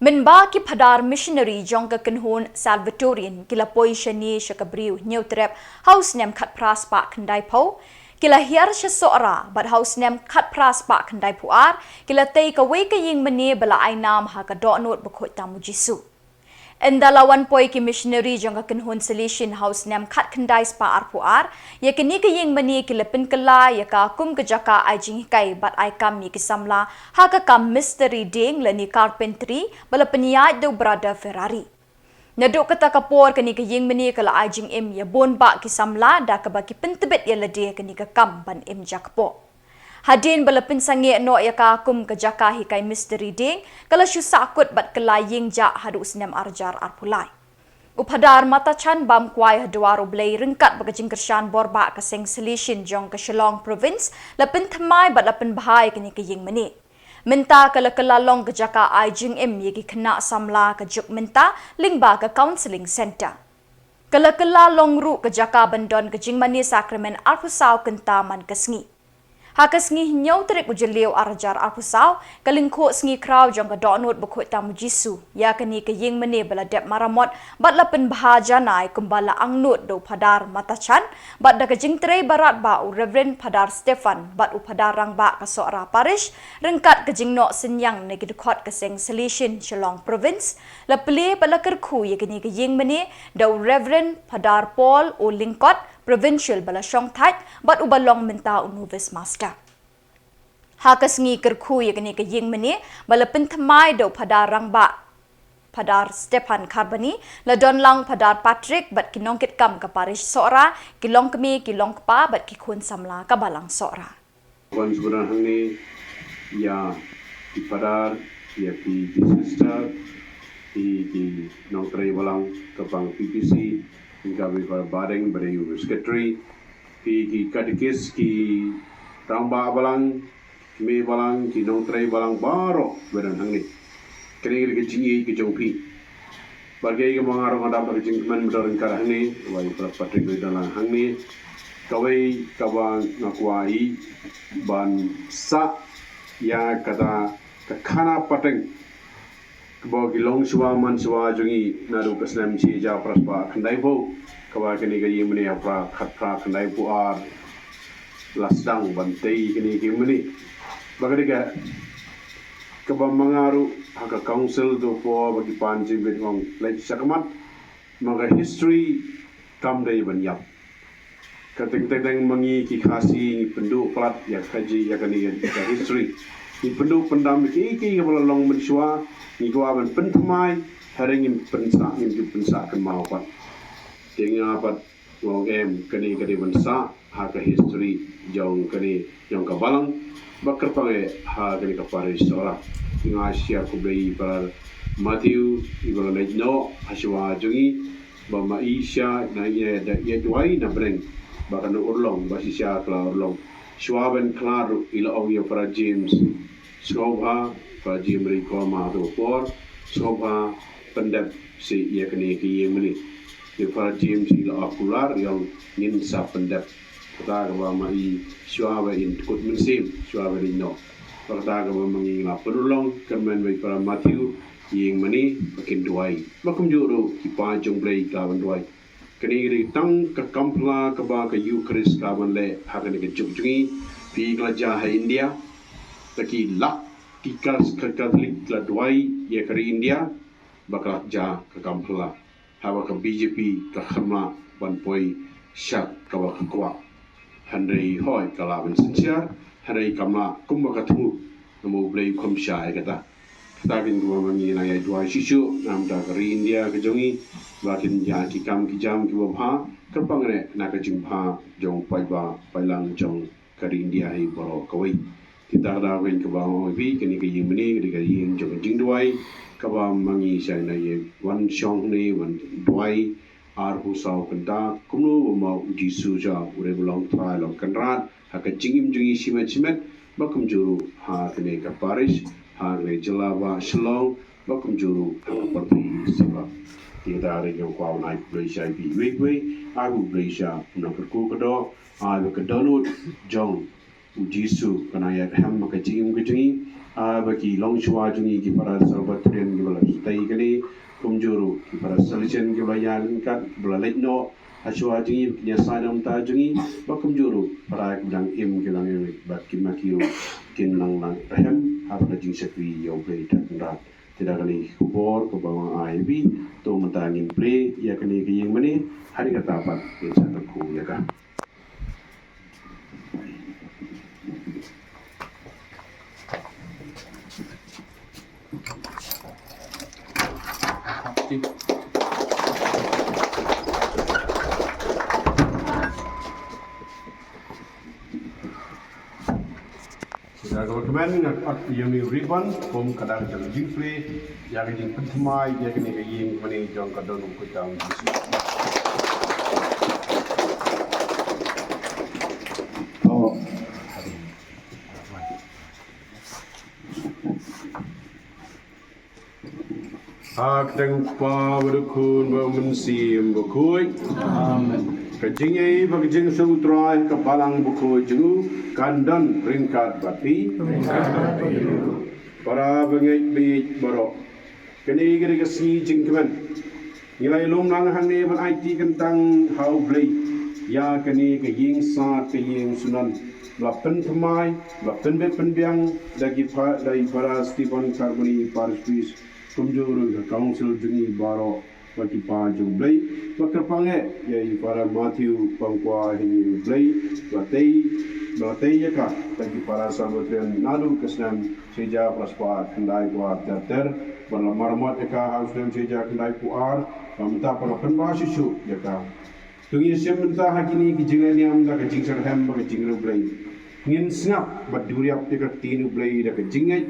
Minba ki phadar missionary jong ka kanhun Salvatorian kila poi shani shakabriu neutrep house nem khat pras pa khandai pho kila hiar sha sora but house nem khat pras pa khandai puar kila tei ka we ka ying mani bala ai nam ha ka do not bakhoi tamu jisu Endalawan poi ki missionary jong ka kanhun solution house nem khat khandai spa ar puar ya kini ka ying mani kila pin kala ya ka kum ka jaka ai jing kai but ai kam mi ki samla ha ka kam mystery ding lani carpentry bala peniai do brother Ferrari Naduk kata kapor kani ka ying mani kala ai jing im ya bon ba ki samla da ka ba ki pentebet ya lade kani ka kam ban im jakpo Hadin balapin sangi no ya ka kum ka jaka hi kai mystery ding kala shu sakut bat kala ying ja hadu snem arjar arpulai Upadar mata chan bam kwai hadwaru blai ringkat bagajing kershan borba ka seng solution jong ka Shillong province lapin thamai bat lapin bahai kani ka ying mani Minta kala long ka jaka ai jing im yegi kena samla ka juk minta lingba ka counseling center Kala long ru ka jaka bandon ka jing mani sacrament arpusau kenta man kasngi Hakas ngi nyau terik ujeleu arajar arpusau kalingko sngi kraw jong ka donut bakhoi tamu jisu ya kani ka ying mane bala dep maramot bat lapin bahaja nai kumbala angnut do padar matachan bat da ka jingtrei barat ba u Reverend Padar Stefan bat u padar rang ba ka sora parish rengkat ka jingno senyang ne kidkhot ka seng solution Shillong province la ple bala kerkhu ya kani ka ying mane do Reverend Padar Paul o Lingkot provincial bala shong thait bat ubalong minta unuvis master Hakas ngi kerkhu ya kani ka ying mani bala pinthamai do padar rangba padar Stefan Carbani la don lang padar Patrick bat kinong kit kam ka parish sora kilong kami kilong pa bat ki khun samla ka balang sora Wan sebenarnya hangni ya di padar ya di sister di nong tray balang kapang PPC hingga pada bareng beri secretary ki kadikis ki tamba balang me balang ki nong tray balang baro beran hangni kini ke jingi ke jongpi bagai ke mangarong ada bagi jingman bedaran kar hangni wai patrik dalam hangni kawai kawan ngakuai ban sa ya kata kakana pateng Kebau kilong suwa man suwa jungi naru kesnam si ja praspa kandai po kawa kini kaya meni apa khatra kandai po ar lasdang bantai kini kaya meni bagari ka kebau mengaru haka council do po bagi panji betong lagi sakamat maka history kam dai banyap kateng-teng mengi ki khasi penduk plat ya kaji ya kini ka history ni penduk pendam ki kebalong mensua ni ko aban pentmai haringin pensa ngin pensa kan mau pat tinga pat wong em kani bensa ha ka history jong kani jong ka balang bakar pange ha kani ka paris ora tinga sia ko bei par Matthew ibala no haswa jungi ba maisha na ye da ye duai na breng bakan urlong basisya kla urlong swaben klaru ila ogia para James Soba Paji mereka mahu por Soba pendap si ia kini kiyeng meni di Paji sila akular yang ninsa pendap kata kawa mai suawa in kut mensim suawa ino kata kawa mengingla penulong kemen baik para Matthew yang meni makin duai makum juru kipa jomblei kawan duai kini kini tang ke kampla kaba ke Eucharist kawan le hakani ke jukjungi pi kelajah India taki lak kikas ke Katolik la duai ya kari India bakal ja ke kampla hawa ke BJP ke khama ban poi syak kawa ke kwa handai hoi kala ben sincere handai kama kumba katmu namo blai kum syai kata kin gua mangi na ya duai sisu nam da kari India ke jongi bakin ja ki kam ki jam ki bha kerpang ne na ke jingpha jong pai ba pailang jong kari India hi boro kawai kita ada wen ke bawah wi kini ke yim ni ke yim jong jing duai ke bawah mangi sai na ye wan shong ni wan duai ar hu sau kenta kumno ma uji su ja ure belong thai long kanrat ha ka jingim jungi simet bakum juru ha kene ka parish ha le jalawa Shillong bakum juru ha ka parti siba kita ada yang kau naik Malaysia bi we aku Malaysia na ku ko ai ka donut jong Jisu kana ya ham ka jingim ke jungi bagi long shwa jungi ki para Salvatorian ki kumjuru para salisan kiblayan kat bela lekno aswa jingi nya sanam ta jingi ba kumjuru para bilang kilang ba kimakiu kinlang lang rahem apa jing sekwi yo play tak tidak kali kubor ke bawah IB to mentangin play ya kini kiying mani hari kata apa yang satu ya kan. Saya recommend at yung ribbon pom kadang jang jingfree ya jing penthmai ya kini kaying mani jong kadon ko tang jisu. Oh. Hak teng pa berkun ba mensim berkui. Amen. Kajingai bagajing sutrai kepalang buku jengu kandan ringkat bati para bengai bit borok kini gere gesi jingkeman nilai lum lang hang ne ban IT kentang how blay ya kini ke ying sa ke ying sunan lapen thamai lapen bet penbiang dagi para Stephen Carboni Paris kumjuru council jengi baro bagi panjang blay makerpange yai para Matthew pangkwa hini blay batei ya ka bagi para sahabat nadu kesnam seja praspa kendai kuar teater berlamarmat ya ka hausnam seja kendai kuar minta para penbahas isu ya ka tungi sem minta hakini kijingan yang da ka jingsar hem ba jingru blay ngin snap baduriap ya ka tinu blay da ka jingai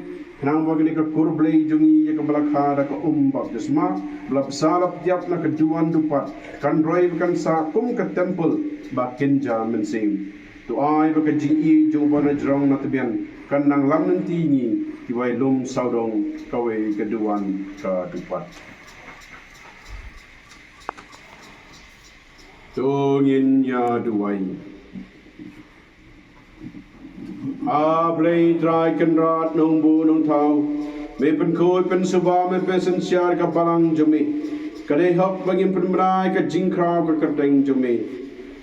Nang bagi ka kurblay jungi ya ka balakha da ka umbab jasma blab salap tiap na ka duan dupat kan drive kan sa kum ka temple ba kinja mensing tu ai ba ka jingi jubana jrong na tabian kan nang lam nanti ni kiwai lum saudong kawe ka duan ka dupat tu ngin ya duai Ablay try kenrat nong bu nong tau me pen koi pen suba me pesen siar ka palang jumi kade hok bangin pen mrai ka jingkraw ka kerteng jumi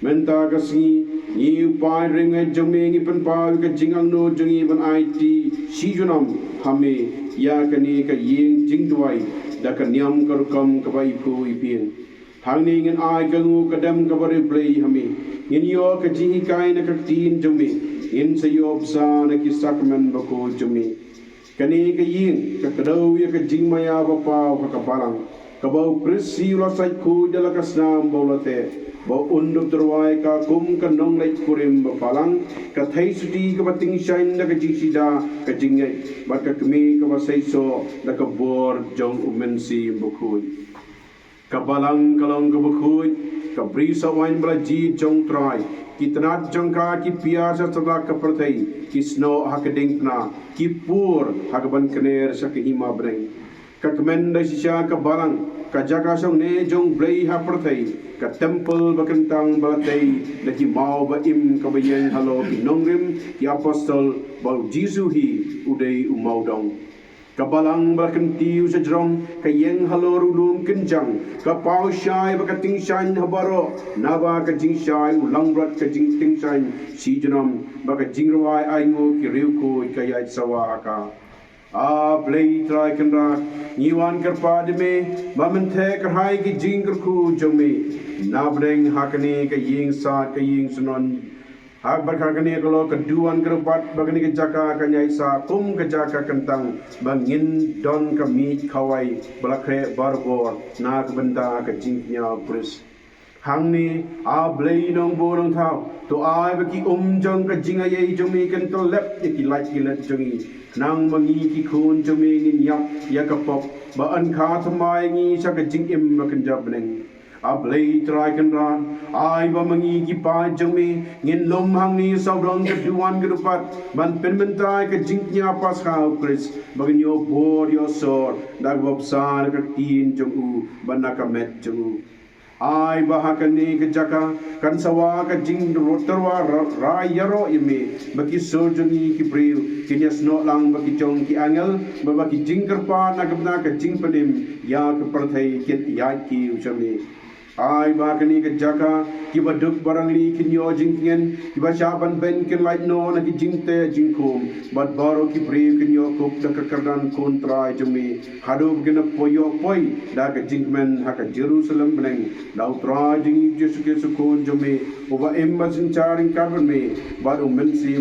menta ka si ni upai ring e jumi ngi pen pa ka jingang no jungi ban IT si junam hame ya kani ka ying jing duai da ka nyam ka rukam ka bai pu ipien hang ni ngin ai ka ngu ka dem ka bari play hame ngin yo ka jingi kai na ka tin jumi in sa yob sa na kisakman bako jumi kani ka ying ka kadaw ya ka jingmaya ba pao ka kapalang kabaw krisi ula say ku dala kasnam bawlate ba undok terway ka kum ka nong lait kurim ba palang ka thay sudi ka bating shain na ka jingsida ka jingay ba ka kami ka basayso na ka bor jong umensi bukuy kapalang kalong ka bukuy ka brisa wain bala ji jong try कितना जंका की पियास सदा कपरथई कि स्नो हक डिंकना कि पूर हक बन कनेर सक हिमा ब्रेंग ककमेंड शिशा का बालंग का जगा सong ने जोंग ब्लेई हा परथई का टेंपल बकंतंग बलतई लकी माओ ब इम का बयeng halo ki nongrim ki apostol bal jisu hi udei umaudong kabalang berkentiu sejrong kayeng halor ulum kenjang kapau syai bakating shan habaro naba ka jing syai ulang brat ka jing ting shan si junam baka jing rawai aingo ki riu ko kayai sawa aka a play try kendra niwan kerpa de me bamente kerhai ki jing kerku jome nabreng hakani ka ying sa ka ying sunon hak berkakani kalau keduan kerupat bagani kejaka kanyai sa kum kejaka kentang bangin don kami kawai belakre barbor nak benda kejingnya pris hang ni a blei nong borong thau to ai baki jong kejinga ye jomi kento lep ki like ki let jongi nang mangi ki khun jomi ngin yak yakapop ba an kha thamai ngi sa kejing im makanjab neng ablay try kan ran ai ba mangi ki pa jami ngin lom hang ni saudong ke duan gerupat ban penmentai ke jingnya pas khau kris bagnyo bor yo sor dag bob san ka tin jongu banaka met jongu ai bahakani kejaka kan sawa ka jing terwa rayaro ime baki sojuni ki priu kinyas no lang baki jong ki angel baki jing kerpa nagabna ka jing pedim ya ke perthai kit ya ki usami ai bahakani kejaka ki baduk barangli kinyo jingkien ki bashaban ben kin light no na ki jingte jingkom bad baro ki priu kinyo kop da kardan kontra jumi hadu gina poyo poi da ka jingmen haka Jerusalem beneng da utra jing Yesu ke sukun jumi over embassy charing carbon me bad mensi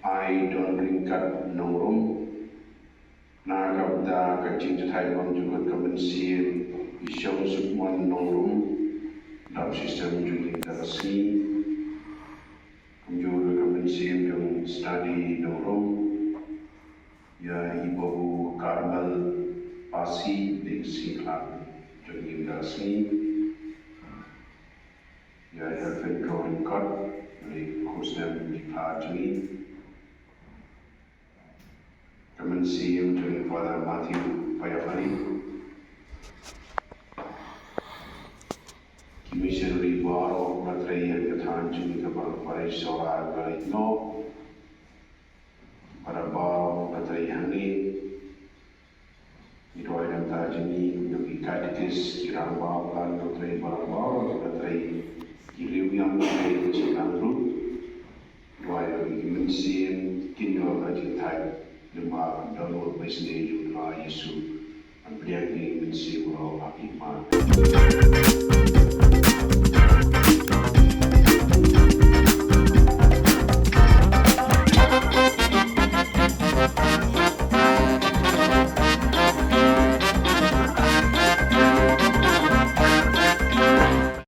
ai don ringkat nongrum na kapda ka cing thai bang jukat kamen siem isyong sukman nongrum dap sistem juli darasi kunjur kamen siem jong study nongrum ya ibu Karmel pasi di siklan jong darasi ya helfen drawing cut di kusnem di pajmi Come see him to Father Matthew Payafari. Missionary Baro Matray and Katan Jimikabal Parishora Galino. Parabaro Matrayani. Itoy ng Tajani, yung Ikatikis, Kiramba, Plan, Matray Barabaro, Matray, Kiliwyang Matray, Chikanru. Itoy ang ikimensin, Kinyo Rajitay. Lima download by stage of Yesu ang biyag ni Minsi Uro Hakiman.